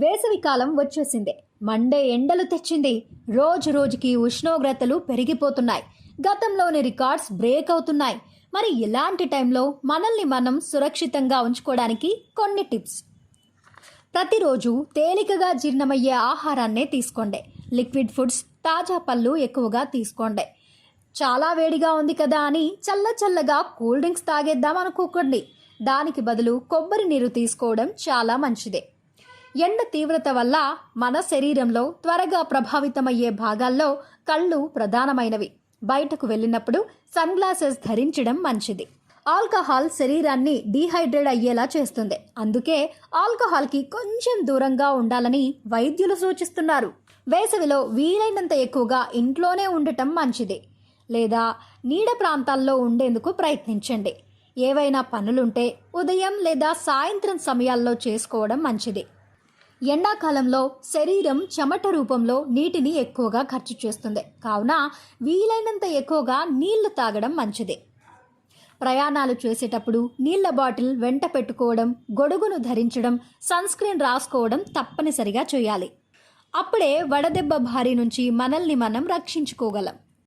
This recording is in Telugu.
వేసవి కాలం వచ్చేసింది. మండే ఎండలు తెచ్చింది. రోజు రోజుకి ఉష్ణోగ్రతలు పెరిగిపోతున్నాయి. గతంలోని రికార్డ్స్ బ్రేక్ అవుతున్నాయి. మరి ఇలాంటి టైంలో మనల్ని మనం సురక్షితంగా ఉంచుకోవడానికి కొన్ని టిప్స్. ప్రతిరోజు తేలికగా జీర్ణమయ్యే ఆహారాన్నే తీసుకోండి. లిక్విడ్ ఫుడ్స్, తాజా పళ్ళు ఎక్కువగా తీసుకోండి. చాలా వేడిగా ఉంది కదా అని చల్లగా కూల్ డ్రింక్స్ తాగేద్దాం అనుకోకండి. దానికి బదులు కొబ్బరి నీరు తీసుకోవడం చాలా మంచిదే. ఎండ తీవ్రత వల్ల మన శరీరంలో త్వరగా ప్రభావితమయ్యే భాగాల్లో కళ్ళు ప్రధానమైనవి. బయటకు వెళ్ళినప్పుడు సన్ గ్లాసెస్ ధరించడం మంచిది. ఆల్కహాల్ శరీరాన్ని డీహైడ్రేట్ అయ్యేలా చేస్తుంది. అందుకే ఆల్కహాల్కి కొంచెం దూరంగా ఉండాలని వైద్యులు సూచిస్తున్నారు. వేసవిలో వీలైనంత ఎక్కువగా ఇంట్లోనే ఉండటం మంచిది, లేదా నీడ ప్రాంతాల్లో ఉండేందుకు ప్రయత్నించండి. ఏవైనా పనులుంటే ఉదయం లేదా సాయంత్రం సమయాల్లో చేసుకోవడం మంచిది. ఎండాకాలంలో శరీరం చెమట రూపంలో నీటిని ఎక్కువగా ఖర్చు చేస్తుంది. కావున వీలైనంత ఎక్కువగా నీళ్లు తాగడం మంచిది. ప్రయాణాలు చేసేటప్పుడు నీళ్ల బాటిల్ వెంట పెట్టుకోవడం, గొడుగును ధరించడం, సన్ స్క్రీన్ రాసుకోవడం తప్పనిసరిగా చేయాలి. అప్పుడే వడదెబ్బ బారి నుంచి మనల్ని మనం రక్షించుకోగలం.